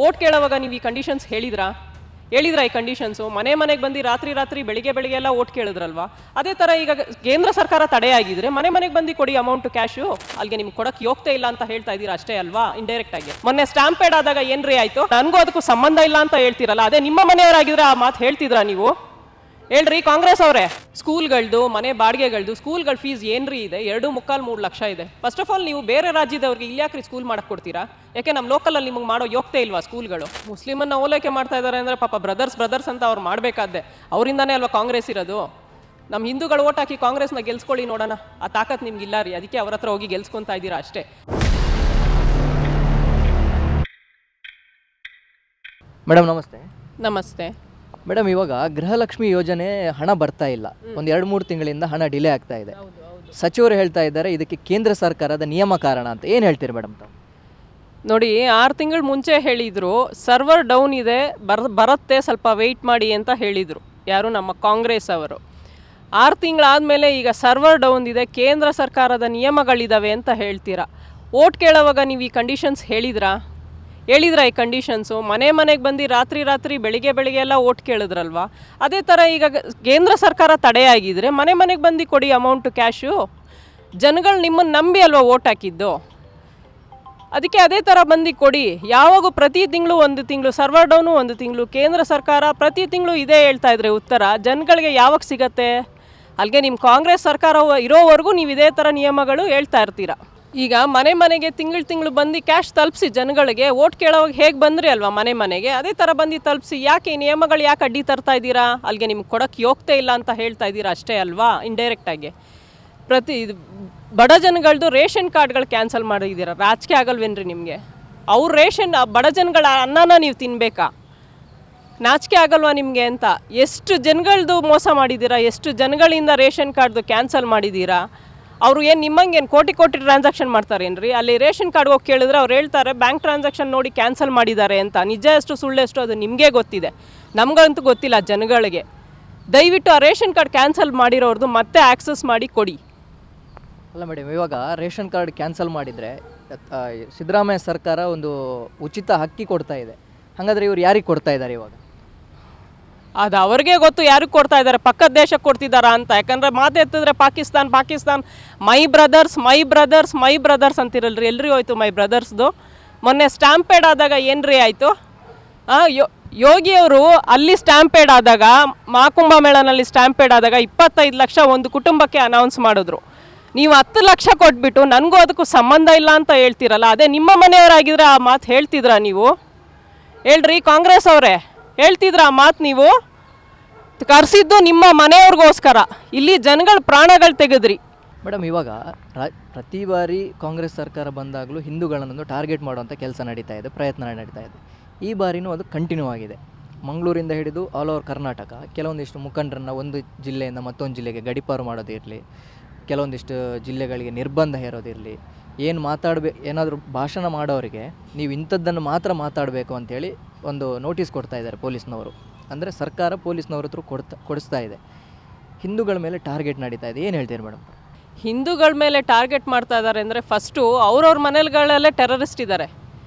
Vote ಕೇಳೋವಾಗ ನೀವು ಈ conditions ಹೇಳಿದ್ರಾ ಈ ಕಂಡೀಷನ್ಸು? ಮನೆಗೆ ಬಂದು ರಾತ್ರಿ ಬೆಳಿಗ್ಗೆ ಎಲ್ಲ ಓಟ್ ಕೇಳಿದ್ರಲ್ವಾ? ಅದೇ ಥರ ಈಗ ಕೇಂದ್ರ ಸರ್ಕಾರ ತಡೆಯಾಗಿದ್ರೆ ಮನೆಗೆ ಬಂದು ಕೊಡಿ ಅಮೌಂಟ್ ಕ್ಯಾಶು, ಅಲ್ಲಿಗೆ ನಿಮ್ಗೆ ಕೊಡಕ್ಕೆ ಯೋಗ್ಯತೆ ಇಲ್ಲ ಅಂತ ಹೇಳ್ತಾ ಇದ್ದೀರಾ ಅಷ್ಟೇ ಅಲ್ವಾ, ಇಂಡೈರೆಕ್ಟ್ ಆಗಿ. ಮೊನ್ನೆ ಸ್ಟಾಂಪೇಡ್ ಆದಾಗ ಏನ್ರಿ ಆಯ್ತು? ನನಗೂ ಅದಕ್ಕೂ ಸಂಬಂಧ ಇಲ್ಲ ಅಂತ ಹೇಳ್ತೀರಲ್ಲ, ಅದೇ ನಿಮ್ಮ ಮನೆಯವರಾಗಿದ್ರೆ ಆ ಮಾತು ಹೇಳ್ತಿದ್ರಾ ನೀವು? ಹೇಳ್ರಿ ಕಾಂಗ್ರೆಸ್ ಅವರೇ. ಸ್ಕೂಲ್ಗಳದ್ದು, ಮನೆ ಬಾಡಿಗೆಗಳದ್ದು, ಸ್ಕೂಲ್ಗಳ ಫೀಸ್ ಏನ್ರಿ ಇದೆ? 2.25-3 ಲಕ್ಷ ಇದೆ. ಫಸ್ಟ್ ಆಫ್ ಆಲ್ ನೀವು ಬೇರೆ ರಾಜ್ಯದವ್ರಿಗೆ ಇಲ್ಲಿ ಯಾಕ್ರಿ ಸ್ಕೂಲ್ ಮಾಡಕ್ಕೆ ಕೊಡ್ತೀರಾ? ಯಾಕೆ ನಮ್ಮ ಲೋಕಲಲ್ಲಿ ನಿಮಗೆ ಮಾಡೋ ಯೋಗ್ಯತೆ ಇಲ್ವಾ ಸ್ಕೂಲ್ಗಳು? ಮುಸ್ಲಿಮನ್ನ ಓಲೈಕೆ ಮಾಡ್ತಾ ಇದ್ದಾರೆ ಅಂದರೆ ಪಾಪ ಬ್ರದರ್ಸ್ ಅಂತ ಅವ್ರು ಮಾಡಬೇಕಾದ್ದೆ. ಅವರಿಂದಾನೇ ಅಲ್ವಾ ಕಾಂಗ್ರೆಸ್ ಇರೋದು. ನಮ್ಮ ಹಿಂದೂಗಳು ಓಟ್ ಹಾಕಿ ಕಾಂಗ್ರೆಸ್ನ ಗೆಲ್ಸ್ಕೊಳ್ಳಿ ನೋಡೋಣ. ಆ ತಾಕತ್ ನಿಮ್ಗೆ ಇಲ್ಲ ರೀ, ಅದಕ್ಕೆ ಅವ್ರ ಹತ್ರ ಹೋಗಿ ಗೆಲ್ಸ್ಕೊತಾ ಇದ್ದೀರಾ ಅಷ್ಟೇ. ಮೇಡಮ್ ನಮಸ್ತೆ. ನಮಸ್ತೆ ಮೇಡಮ್, ಇವಾಗ ಗೃಹಲಕ್ಷ್ಮಿ ಯೋಜನೆ ಹಣ ಬರ್ತಾ ಇಲ್ಲ, ಒಂದು 2-3 ತಿಂಗಳಿಂದ ಹಣ ಡಿಲೇ ಆಗ್ತಾ ಇದೆ. ಸಚಿವರು ಹೇಳ್ತಾ ಇದ್ದಾರೆ ಇದಕ್ಕೆ ಕೇಂದ್ರ ಸರ್ಕಾರದ ನಿಯಮ ಕಾರಣ ಅಂತ. ಏನು ಹೇಳ್ತೀರಿ ಮೇಡಮ್ ತಾವು? ನೋಡಿ, 6 ತಿಂಗಳ ಮುಂಚೆ ಹೇಳಿದರು ಸರ್ವರ್ ಡೌನ್ ಇದೆ, ಬರುತ್ತೆ ಸ್ವಲ್ಪ ವೆಯ್ಟ್ ಮಾಡಿ ಅಂತ ಹೇಳಿದರು. ಯಾರು? ನಮ್ಮ ಕಾಂಗ್ರೆಸ್ ಅವರು. 6 ತಿಂಗಳಾದಮೇಲೆ ಈಗ ಸರ್ವರ್ ಡೌನ್ ಇದೆ, ಕೇಂದ್ರ ಸರ್ಕಾರದ ನಿಯಮಗಳಿದ್ದಾವೆ ಅಂತ ಹೇಳ್ತೀರಾ. ಓಟ್ ಕೇಳೋವಾಗ ನೀವು ಈ ಕಂಡೀಷನ್ಸ್ ಹೇಳಿದ್ರಾ ಈ ಕಂಡೀಷನ್ಸು? ಮನೆಗೆ ಬಂದು ರಾತ್ರಿ ಬೆಳಿಗ್ಗೆ ಎಲ್ಲ ಓಟ್ ಕೇಳಿದ್ರಲ್ವಾ? ಅದೇ ಥರ ಈಗ ಕೇಂದ್ರ ಸರ್ಕಾರ ತಡೆಯಾಗಿದ್ರೆ ಮನೆಗೆ ಬಂದು ಕೊಡಿ ಅಮೌಂಟು ಕ್ಯಾಶು. ಜನಗಳು ನಿಮ್ಮನ್ನು ನಂಬಿ ಅಲ್ವಾ ಓಟ್ ಹಾಕಿದ್ದು, ಅದಕ್ಕೆ ಅದೇ ಥರ ಬಂದು ಕೊಡಿ. ಯಾವಾಗೂ ಪ್ರತಿ ತಿಂಗಳು 1 ತಿಂಗಳು ಸರ್ವರ್ ಡೌನು, 1 ತಿಂಗಳು ಕೇಂದ್ರ ಸರ್ಕಾರ, ಪ್ರತಿ ತಿಂಗಳು ಇದೇ ಹೇಳ್ತಾ ಇದ್ರೆ ಉತ್ತರ ಜನಗಳಿಗೆ ಯಾವಾಗ ಸಿಗತ್ತೆ? ಅಲ್ಲಿಗೆ ನಿಮ್ಮ ಕಾಂಗ್ರೆಸ್ ಸರ್ಕಾರ ಇರೋವರೆಗೂ ನೀವು ಇದೇ ಥರ ನಿಯಮಗಳು ಹೇಳ್ತಾ ಇರ್ತೀರ. ಈಗ ಮನೆಗೆ ತಿಂಗಳು ಬಂದು ಕ್ಯಾಶ್ ತಲುಪಿಸಿ ಜನಗಳಿಗೆ. ಓಟ್ ಕೇಳೋವಾಗ ಹೇಗೆ ಬಂದ್ರಿ ಅಲ್ವಾ ಮನೆಗೆ, ಅದೇ ಥರ ಬಂದು ತಲುಪಿಸಿ. ಯಾಕೆ ಈ ನಿಯಮಗಳು ಯಾಕೆ ಅಡ್ಡಿ ತರ್ತಾ ಇದ್ದೀರಾ? ಅಲ್ಲಿಗೆ ನಿಮ್ಗೆ ಕೊಡೋಕ್ಕೆ ಯೋಗ್ಯತೆ ಇಲ್ಲ ಅಂತ ಹೇಳ್ತಾ ಇದ್ದೀರಾ ಅಷ್ಟೇ ಅಲ್ವಾ, ಇಂಡೈರೆಕ್ಟಾಗಿ. ಬಡ ಜನಗಳದ್ದು ರೇಷನ್ ಕಾರ್ಡ್ಗಳು ಕ್ಯಾನ್ಸಲ್ ಮಾಡಿದ್ದೀರಾ. ರಾಜಕೀಯ ಆಗಲ್ವೇನ್ರಿ ನಿಮಗೆ? ಅವ್ರ ರೇಷನ್ ಬಡ ಜನಗಳ ಅನ್ನನ ನೀವು ತಿನ್ನಬೇಕಾ? ನಾಚಿಕೆ ಆಗಲ್ವಾ ನಿಮಗೆ ಅಂತ? ಎಷ್ಟು ಜನಗಳದ್ದು ಮೋಸ ಮಾಡಿದ್ದೀರಾ, ಎಷ್ಟು ಜನಗಳಿಂದ ರೇಷನ್ ಕಾರ್ಡ್ದು ಕ್ಯಾನ್ಸಲ್ ಮಾಡಿದ್ದೀರಾ? ಅವರು ಏನು ನಿಮ್ಮಂಗೇನು ಕೋಟಿ ಟ್ರಾನ್ಸಾಕ್ಷನ್ ಮಾಡ್ತಾರೇನ್ರಿ? ಅಲ್ಲಿ ರೇಷನ್ ಕಾರ್ಡ್ ಹೋಗಿ ಕೇಳಿದ್ರೆ ಅವ್ರು ಹೇಳ್ತಾರೆ ಬ್ಯಾಂಕ್ ಟ್ರಾನ್ಸಾಕ್ಷನ್ ನೋಡಿ ಕ್ಯಾನ್ಸಲ್ ಮಾಡಿದ್ದಾರೆ ಅಂತ. ನಿಜ ಎಷ್ಟು ಸುಳ್ಳೆಷ್ಟು ಅದು ನಿಮಗೆ ಗೊತ್ತಿದೆ, ನಮಗಂತೂ ಗೊತ್ತಿಲ್ಲ ಜನಗಳಿಗೆ. ದಯವಿಟ್ಟು ಆ ರೇಷನ್ ಕಾರ್ಡ್ ಕ್ಯಾನ್ಸಲ್ ಮಾಡಿರೋರ್ದು ಮತ್ತೆ ಆಕ್ಸೆಸ್ ಮಾಡಿ ಕೊಡಿ. ಅಲ್ಲ ಮೇಡಮ್, ಇವಾಗ ರೇಷನ್ ಕಾರ್ಡ್ ಕ್ಯಾನ್ಸಲ್ ಮಾಡಿದರೆ ಸಿದ್ದರಾಮಯ್ಯ ಸರ್ಕಾರ ಒಂದು ಉಚಿತ ಅಕ್ಕಿ ಕೊಡ್ತಾ ಇದೆ. ಹಾಗಾದರೆ ಇವ್ರು ಯಾರಿಗೆ ಕೊಡ್ತಾ ಇದ್ದಾರೆ ಇವಾಗ? ಅದು ಅವ್ರಿಗೆ ಗೊತ್ತು ಯಾರಿಗೆ ಕೊಡ್ತಾ ಇದ್ದಾರೆ, ಪಕ್ಕದ ದೇಶಕ್ಕೆ ಕೊಡ್ತಿದ್ದಾರಾ ಅಂತ. ಯಾಕಂದರೆ ಮಾತೆತ್ತಿದ್ರೆ ಪಾಕಿಸ್ತಾನ್ ಮೈ ಬ್ರದರ್ಸ್ ಅಂತಿರಲ್ರಿ, ಎಲ್ರಿ ಹೋಯ್ತು ಮೈ ಬ್ರದರ್ಸ್ದು? ಮೊನ್ನೆ ಸ್ಟಾಂಪೇಡ್ ಆದಾಗ ಏನ್ರಿ ಆಯಿತು? ಯೋಗಿಯವರು ಅಲ್ಲಿ ಸ್ಟಾಂಪೇಡ್ ಆದಾಗ, ಮಹಾಕುಂಭಮೇಳನಲ್ಲಿ ಸ್ಟಾಂಪೇಡ್ ಆದಾಗ 25 ಲಕ್ಷ ಒಂದು ಕುಟುಂಬಕ್ಕೆ ಅನೌನ್ಸ್ ಮಾಡಿದ್ರು. ನೀವು 10 ಲಕ್ಷ ಕೊಟ್ಬಿಟ್ಟು ನನಗೂ ಅದಕ್ಕೂ ಸಂಬಂಧ ಇಲ್ಲ ಅಂತ ಹೇಳ್ತೀರಲ್ಲ, ಅದೇ ನಿಮ್ಮ ಮನೆಯವರಾಗಿದ್ರೆ ಆ ಮಾತು ಹೇಳ್ತಿದ್ರಾ ನೀವು? ಹೇಳ್ರಿ ಕಾಂಗ್ರೆಸ್ ಅವರೇ, ಹೇಳ್ತಿದ್ರ ಆ ಮಾತು? ನೀವು ಕರೆಸಿದ್ದು ನಿಮ್ಮ ಮನೆಯವ್ರಿಗೋಸ್ಕರ, ಇಲ್ಲಿ ಜನಗಳ ಪ್ರಾಣಗಳು ತೆಗೆದ್ರಿ. ಮೇಡಮ್, ಇವಾಗ ಪ್ರತಿ ಬಾರಿ ಕಾಂಗ್ರೆಸ್ ಸರ್ಕಾರ ಬಂದಾಗಲೂ ಹಿಂದೂಗಳನ್ನು ಟಾರ್ಗೆಟ್ ಮಾಡುವಂಥ ಕೆಲಸ ನಡೀತಾ ಇದೆ, ಪ್ರಯತ್ನ ನಡೀತಾ ಇದೆ. ಈ ಬಾರಿನೂ ಅದು ಕಂಟಿನ್ಯೂ ಆಗಿದೆ. ಮಂಗಳೂರಿಂದ ಹಿಡಿದು ಆಲ್ ಓವರ್ ಕರ್ನಾಟಕ ಕೆಲವೊಂದಿಷ್ಟು ಮುಖಂಡರನ್ನು ಒಂದು ಜಿಲ್ಲೆಯಿಂದ ಮತ್ತೊಂದು ಜಿಲ್ಲೆಗೆ ಗಡಿಪಾರು ಮಾಡೋದಿರಲಿ, ಕೆಲವೊಂದಿಷ್ಟು ಜಿಲ್ಲೆಗಳಿಗೆ ನಿರ್ಬಂಧ ಹೇರೋದಿರಲಿ, ಏನಾದರೂ ಭಾಷಣ ಮಾಡೋರಿಗೆ ನೀವು ಇಂಥದ್ದನ್ನು ಮಾತ್ರ ಮಾತಾಡಬೇಕು ಅಂಥೇಳಿ ಒಂದು ನೋಟಿಸ್ ಕೊಡ್ತಾ ಇದ್ದಾರೆ ಪೊಲೀಸ್ನವರು. ಅಂದರೆ ಸರ್ಕಾರ ಪೊಲೀಸ್ನವ್ರ ಹತ್ರ ಕೊಡಿಸ್ತಾ ಇದೆ. ಹಿಂದೂಗಳ ಮೇಲೆ ಟಾರ್ಗೆಟ್ ನಡೀತಾ ಇದೆ. ಏನು ಹೇಳ್ತೀರಿ ಮೇಡಮ್? ಹಿಂದೂಗಳ ಮೇಲೆ ಟಾರ್ಗೆಟ್ ಮಾಡ್ತಾ ಇದ್ದಾರೆ ಅಂದರೆ ಫಸ್ಟು ಅವ್ರವ್ರ ಮನೆಗಳಲ್ಲೇ ಟೆರರಿಸ್ಟ್ ಇದ್ದಾರೆ.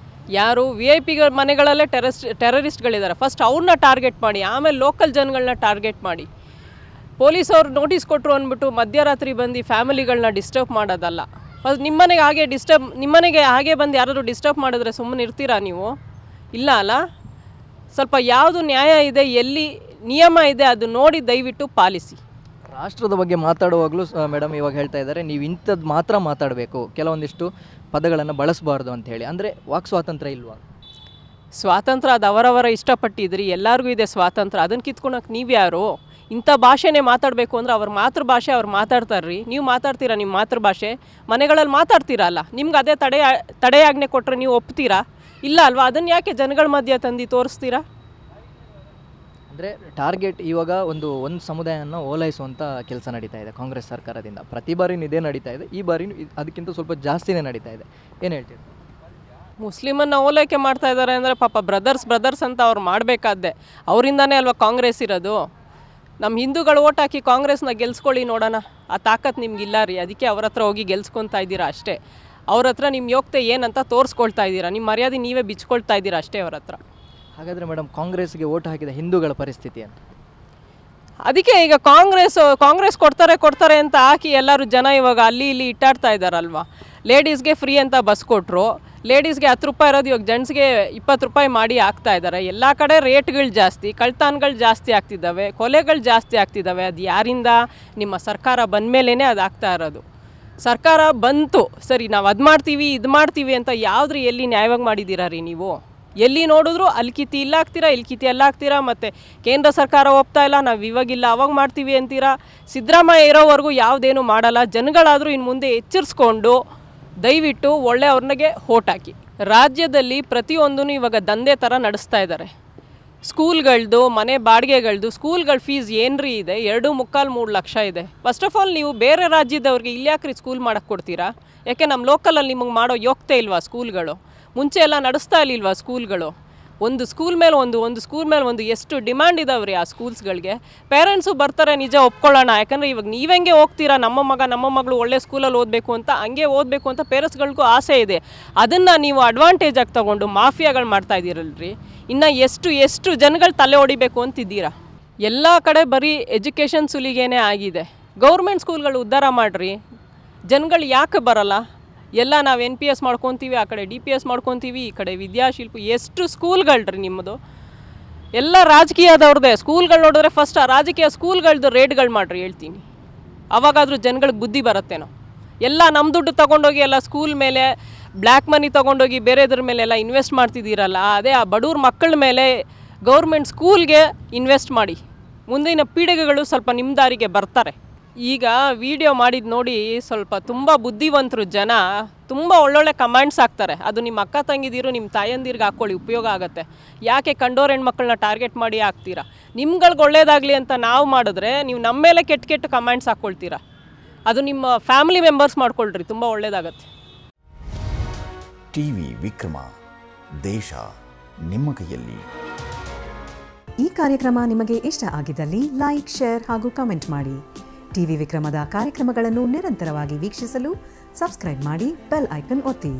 ಯಾರು? VIP ಮನೆಗಳಲ್ಲೇ ಟೆರರಿಸ್ಟ್ಗಳಿದ್ದಾರೆ. ಫಸ್ಟ್ ಅವ್ರನ್ನ ಟಾರ್ಗೆಟ್ ಮಾಡಿ, ಆಮೇಲೆ ಲೋಕಲ್ ಜನಗಳನ್ನ ಟಾರ್ಗೆಟ್ ಮಾಡಿ. ಪೊಲೀಸವ್ರು ನೋಟಿಸ್ ಕೊಟ್ಟರು ಅಂದ್ಬಿಟ್ಟು ಮಧ್ಯರಾತ್ರಿ ಬಂದು ಫ್ಯಾಮಿಲಿಗಳನ್ನ ಡಿಸ್ಟರ್ಬ್ ಮಾಡೋದಲ್ಲ. ಫಸ್ಟ್ ನಿಮ್ಮನೆಗೆ ಹಾಗೆ ಬಂದು ಯಾರಾದರೂ ಡಿಸ್ಟರ್ಬ್ ಮಾಡಿದ್ರೆ ಸುಮ್ಮನೆ ಇರ್ತೀರಾ ನೀವು? ಇಲ್ಲ ಅಲ್ಲ. ಸ್ವಲ್ಪ ಯಾವುದು ನ್ಯಾಯ ಇದೆ, ಎಲ್ಲಿ ನಿಯಮ ಇದೆ ಅದು ನೋಡಿ ದಯವಿಟ್ಟು ಪಾಲಿಸಿ. ರಾಷ್ಟ್ರದ ಬಗ್ಗೆ ಮಾತಾಡುವಾಗಲೂ ಮೇಡಮ್ ಇವಾಗ ಹೇಳ್ತಾ ಇದ್ದಾರೆ ನೀವು ಇಂಥದ್ದು ಮಾತ್ರ ಮಾತಾಡಬೇಕು, ಕೆಲವೊಂದಿಷ್ಟು ಪದಗಳನ್ನು ಬಳಸಬಾರ್ದು ಅಂತ ಹೇಳಿ. ಅಂದರೆ ವಾಕ್ ಸ್ವಾತಂತ್ರ್ಯ ಇಲ್ವಾ? ಸ್ವಾತಂತ್ರ್ಯ ಅದು ಅವರವರ ಇಷ್ಟಪಟ್ಟಿದ್ರಿ, ಎಲ್ಲರಿಗೂ ಇದೆ ಸ್ವಾತಂತ್ರ್ಯ. ಅದನ್ನು ಕಿತ್ಕೊಳಕ್ಕೆ ನೀವು ಯಾರು? ಇಂಥ ಭಾಷೆನೇ ಮಾತಾಡಬೇಕು ಅಂದರೆ ಅವ್ರ ಮಾತೃಭಾಷೆ ಅವ್ರು ಮಾತಾಡ್ತಾರ್ರಿ. ನೀವು ಮಾತಾಡ್ತೀರಾ ನಿಮ್ಮ ಮಾತೃಭಾಷೆ? ಮನೆಗಳಲ್ಲಿ ಮಾತಾಡ್ತೀರಲ್ಲ, ನಿಮ್ಗೆ ಅದೇ ತಡೆಯಾಜ್ಞೆ ಕೊಟ್ಟರೆ ನೀವು ಒಪ್ತೀರಾ? ಇಲ್ಲ ಅಲ್ವಾ? ಅದನ್ನು ಯಾಕೆ ಜನಗಳ ಮಧ್ಯೆ ತಂದು ತೋರಿಸ್ತೀರಾ? ಅಂದರೆ ಟಾರ್ಗೆಟ್ ಇವಾಗ ಒಂದು ಸಮುದಾಯವನ್ನು ಓಲೈಸುವಂಥ ಕೆಲಸ ನಡೀತಾ ಇದೆ ಕಾಂಗ್ರೆಸ್ ಸರ್ಕಾರದಿಂದ. ಪ್ರತಿ ಬಾರಿನೂ ಇದೇ ನಡೀತಾ ಇದೆ, ಈ ಬಾರಿನೂ ಅದಕ್ಕಿಂತ ಸ್ವಲ್ಪ ಜಾಸ್ತಿನೇ ನಡೀತಾ ಇದೆ. ಏನು ಹೇಳ್ತೀರಿ? ಮುಸ್ಲಿಮನ್ನ ಓಲೈಕೆ ಮಾಡ್ತಾ ಇದ್ದಾರೆ ಅಂದರೆ ಪಾಪ ಬ್ರದರ್ಸ್ ಅಂತ ಅವ್ರು ಮಾಡಬೇಕಾದ್ದೆ. ಅವರಿಂದಾನೇ ಅಲ್ವಾ ಕಾಂಗ್ರೆಸ್ ಇರೋದು. ನಮ್ಮ ಹಿಂದೂಗಳು ಓಟ್ ಹಾಕಿ ಕಾಂಗ್ರೆಸ್ನ ಗೆಲ್ಸ್ಕೊಳ್ಳಿ ನೋಡೋಣ. ಆ ತಾಕತ್ ನಿಮ್ಗಿಲ್ಲ ರೀ, ಅದಕ್ಕೆ ಅವ್ರ ಹತ್ರ ಹೋಗಿ ಗೆಲ್ಸ್ಕೊತಾ ಇದ್ದೀರಾ ಅಷ್ಟೇ. ಅವ್ರ ಹತ್ರ ನಿಮ್ಮ ಯೋಗ್ಯತೆ ಏನಂತ ತೋರಿಸ್ಕೊಳ್ತಾ ಇದ್ದೀರಾ, ನಿಮ್ಮ ಮರ್ಯಾದೆ ನೀವೇ ಬಿಚ್ಕೊಳ್ತಾ ಇದ್ದೀರಾ ಅಷ್ಟೇ ಅವ್ರ ಹತ್ರ. ಹಾಗಾದರೆ ಮೇಡಮ್ ಕಾಂಗ್ರೆಸ್ಗೆ ಓಟ್ ಹಾಕಿದ ಹಿಂದೂಗಳ ಪರಿಸ್ಥಿತಿ ಅಂತ? ಅದಕ್ಕೆ ಈಗ ಕಾಂಗ್ರೆಸ್ ಕೊಡ್ತಾರೆ ಅಂತ ಹಾಕಿ ಎಲ್ಲರೂ ಜನ ಇವಾಗ ಅಲ್ಲಿ ಇಲ್ಲಿ ಇಟ್ಟಾಡ್ತಾ ಇದ್ದಾರಲ್ವ. ಲೇಡೀಸ್ಗೆ ಫ್ರೀ ಅಂತ ಬಸ್ ಕೊಟ್ಟರು, ಲೇಡೀಸ್ಗೆ 10 ರೂಪಾಯಿ ಇರೋದು ಇವಾಗ ಜೆಂಟ್ಸ್ಗೆ 20 ರೂಪಾಯಿ ಮಾಡಿ ಹಾಕ್ತಾ ಇದ್ದಾರೆ. ಎಲ್ಲ ಕಡೆ ರೇಟ್ಗಳು ಜಾಸ್ತಿ, ಕಳ್ತನಗಳು ಜಾಸ್ತಿ ಆಗ್ತಿದ್ದಾವೆ, ಕೊಲೆಗಳು ಜಾಸ್ತಿ ಆಗ್ತಿದ್ದಾವೆ. ಅದು ಯಾರಿಂದ? ನಿಮ್ಮ ಸರ್ಕಾರ ಬಂದ ಮೇಲೇ ಅದು ಆಗ್ತಾ ಇರೋದು. ಸರ್ಕಾರ ಬಂತು ಸರಿ, ನಾವು ಅದು ಮಾಡ್ತೀವಿ ಇದು ಮಾಡ್ತೀವಿ ಅಂತ ಯಾವುದ್ರಿ ಎಲ್ಲಿ ನ್ಯಾಯವಾಗಿ ಮಾಡಿದ್ದೀರಾ ರೀ ನೀವು? ಎಲ್ಲಿ ನೋಡಿದ್ರು ಅಲ್ಲಿ ಕಿತಿ ಇಲ್ಲ ಹಾಕ್ತೀರಾ, ಇಲ್ಲಿ ಕಿತಿ ಎಲ್ಲ ಹಾಕ್ತೀರಾ. ಮತ್ತು ಕೇಂದ್ರ ಸರ್ಕಾರ ಒಪ್ತಾ ಇಲ್ಲ, ನಾವು ಇವಾಗಿಲ್ಲ ಅವಾಗ ಮಾಡ್ತೀವಿ ಅಂತೀರಾ. ಸಿದ್ದರಾಮಯ್ಯ ಇರೋವರೆಗೂ ಯಾವುದೇನು ಮಾಡಲ್ಲ. ಜನಗಳಾದರೂ ಇನ್ನು ಮುಂದೆ ಎಚ್ಚರಿಸ್ಕೊಂಡು ದಯವಿಟ್ಟು ಒಳ್ಳೆಯವ್ರನಿಗೆ ಓಟ್ ಹಾಕಿ. ರಾಜ್ಯದಲ್ಲಿ ಪ್ರತಿಯೊಂದೂ ಇವಾಗ ದಂಧೆ ಥರ ನಡೆಸ್ತಾ ಇದ್ದಾರೆ. ಸ್ಕೂಲ್ಗಳದ್ದು, ಮನೆ ಬಾಡಿಗೆಗಳದ್ದು, ಸ್ಕೂಲ್ಗಳ ಫೀಸ್ ಏನ್ರಿ ಇದೆ? 2.25-3 ಲಕ್ಷ ಇದೆ. ಫಸ್ಟ್ ಆಫ್ ಆಲ್ ನೀವು ಬೇರೆ ರಾಜ್ಯದವ್ರಿಗೆ ಇಲ್ಲಿ ಯಾಕ್ರಿ ಸ್ಕೂಲ್ ಮಾಡೋಕ್ಕೆ ಕೊಡ್ತೀರಾ? ಯಾಕೆ ನಮ್ಮ ಲೋಕಲಲ್ಲಿ ನಿಮಗೆ ಮಾಡೋ ಯೋಗ್ಯತೆ ಇಲ್ವಾ ಸ್ಕೂಲ್ಗಳು? ಮುಂಚೆ ಎಲ್ಲ ನಡೆಸ್ತಾ ಇಲ್ವಾ ಸ್ಕೂಲ್ಗಳು? ಒಂದು ಸ್ಕೂಲ್ ಮೇಲೆ ಒಂದು ಎಷ್ಟು ಡಿಮ್ಯಾಂಡ್ ಇದಾವೆ ರೀ ಆ ಸ್ಕೂಲ್ಸ್ಗಳಿಗೆ. ಪೇರೆಂಟ್ಸು ಬರ್ತಾರೆ, ನಿಜ ಒಪ್ಕೊಳ್ಳೋಣ. ಯಾಕಂದರೆ ಇವಾಗ ನೀವೆಂಗೆ ಹೋಗ್ತೀರಾ, ನಮ್ಮ ಮಗಳು ಒಳ್ಳೆ ಸ್ಕೂಲಲ್ಲಿ ಓದಬೇಕು ಅಂತ, ಹಂಗೆ ಓದಬೇಕು ಅಂತ ಪೇರೆಂಟ್ಸ್ಗಳಿಗೂ ಆಸೆ ಇದೆ. ಅದನ್ನು ನೀವು ಅಡ್ವಾಂಟೇಜ್ ಆಗಿ ತೊಗೊಂಡು ಮಾಫಿಯಾಗಳು ಮಾಡ್ತಾ ಇದ್ದೀರಲ್ರಿ. ಇನ್ನು ಎಷ್ಟು ಜನಗಳು ತಲೆ ಹೊಡಿಬೇಕು ಅಂತಿದ್ದೀರಾ? ಎಲ್ಲ ಕಡೆ ಬರೀ ಎಜುಕೇಷನ್ ಸುಲಿಗೇನೆ ಆಗಿದೆ. ಗೌರ್ಮೆಂಟ್ ಸ್ಕೂಲ್ಗಳು ಉದ್ಧಾರ ಮಾಡಿರಿ. ಜನಗಳು ಯಾಕೆ ಬರಲ್ಲ? ಎಲ್ಲ ನಾವು NPS ಮಾಡ್ಕೊತೀವಿ, ಆ ಕಡೆ DPS ಮಾಡ್ಕೊತೀವಿ, ಈ ಕಡೆ ವಿದ್ಯಾಶಿಲ್ಪ. ಎಷ್ಟು ಸ್ಕೂಲ್ಗಳ್ರಿ ನಿಮ್ಮದು? ಎಲ್ಲ ರಾಜಕೀಯದವ್ರದ್ದೇ ಸ್ಕೂಲ್ಗಳು. ನೋಡಿದ್ರೆ ಫಸ್ಟ್ ಆ ರಾಜಕೀಯ ಸ್ಕೂಲ್ಗಳದ್ದು ರೇಟ್ಗಳು ಮಾಡಿರಿ ಹೇಳ್ತೀನಿ, ಅವಾಗಾದರೂ ಜನಗಳಿಗೆ ಬುದ್ಧಿ ಬರುತ್ತೇನೋ. ಎಲ್ಲ ನಮ್ಮ ದುಡ್ಡು ತೊಗೊಂಡೋಗಿ ಎಲ್ಲ ಸ್ಕೂಲ್ ಮೇಲೆ ಬ್ಲ್ಯಾಕ್ ಮನಿ ತೊಗೊಂಡೋಗಿ ಬೇರೆದ್ರ ಮೇಲೆ ಎಲ್ಲ ಇನ್ವೆಸ್ಟ್ ಮಾಡ್ತಿದ್ದೀರಲ್ಲ, ಅದೇ ಆ ಬಡವ್ರ ಮಕ್ಕಳ ಮೇಲೆ ಗೌರ್ಮೆಂಟ್ ಸ್ಕೂಲ್ಗೆ ಇನ್ವೆಸ್ಟ್ ಮಾಡಿ. ಮುಂದಿನ ಪೀಳಿಗೆಗಳು ಸ್ವಲ್ಪ ನಿಮ್ಮ ದಾರಿಗೆ ಬರ್ತಾರೆ. ಈಗ ವಿಡಿಯೋ ಮಾಡಿದ್ದು ನೋಡಿ ಸ್ವಲ್ಪ ತುಂಬ ಬುದ್ಧಿವಂತರು ಜನ ತುಂಬ ಒಳ್ಳೊಳ್ಳೆ ಕಮೆಂಟ್ಸ್ ಹಾಕ್ತಾರೆ. ಅದು ನಿಮ್ಮ ಅಕ್ಕ ತಂಗಿದಿರು, ನಿಮ್ಮ ತಾಯಂದಿರಿಗೆ ಹಾಕ್ಕೊಳ್ಳಿ, ಉಪಯೋಗ ಆಗುತ್ತೆ. ಯಾಕೆ ಕಂಡೋರ್ ಹೆಣ್ಮಕ್ಳನ್ನ ಟಾರ್ಗೆಟ್ ಮಾಡಿ ಹಾಕ್ತೀರಾ? ನಿಮ್ಗಳಿಗೆ ಒಳ್ಳೇದಾಗಲಿ ಅಂತ ನಾವು ಮಾಡಿದ್ರೆ ನೀವು ನಮ್ಮ ಮೇಲೆ ಕೆಟ್ಟ ಕಮೆಂಟ್ಸ್ ಹಾಕ್ಕೊಳ್ತೀರಾ. ಅದು ನಿಮ್ಮ ಫ್ಯಾಮಿಲಿ ಮೆಂಬರ್ಸ್ ಮಾಡ್ಕೊಳ್ರಿ, ತುಂಬ ಒಳ್ಳೇದಾಗತ್ತೆ. ಟಿವಿ ವಿಕ್ರಮ, ದೇಶ ನಿಮ್ಮ ಕೈಯಲ್ಲಿ. ಈ ಕಾರ್ಯಕ್ರಮ ನಿಮಗೆ ಇಷ್ಟ ಆಗಿದ್ದಲ್ಲಿ ಲೈಕ್, ಶೇರ್ ಹಾಗೂ ಕಮೆಂಟ್ ಮಾಡಿ. ಟಿವಿ ವಿಕ್ರಮದ ಕಾರ್ಯಕ್ರಮಗಳನ್ನು ನಿರಂತರವಾಗಿ ವೀಕ್ಷಿಸಲು ಸಬ್ಸ್ಕ್ರೈಬ್ ಮಾಡಿ, ಬೆಲ್ ಐಕನ್ ಒತ್ತಿ.